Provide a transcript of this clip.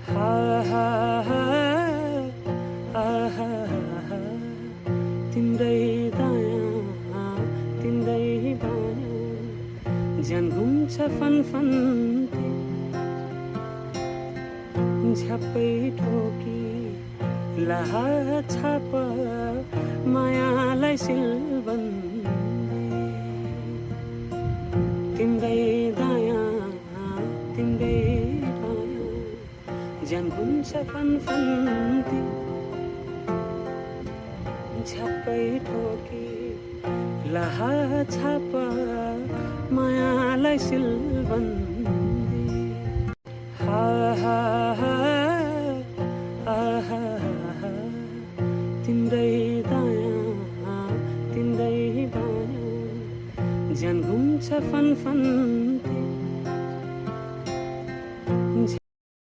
हा हा हा आहा तिम्रै दायाँ तिम्रै बायाँ ज्यान घुम्छ फनफन्ती झ्याप्पै ठोकी लाहा छाप मायालाई सिलबन्दी तिम्रै दायाँ तिम्रै बायाँ ज्यान घुम्छ फनफन्ती झ्याप्पै ठोकी लाहा छाप मायालाई सिलबन्दी हा हा हा आहा तिम्रै दायाँ तिम्रै बायाँ ज्यान घुम्छ फनफन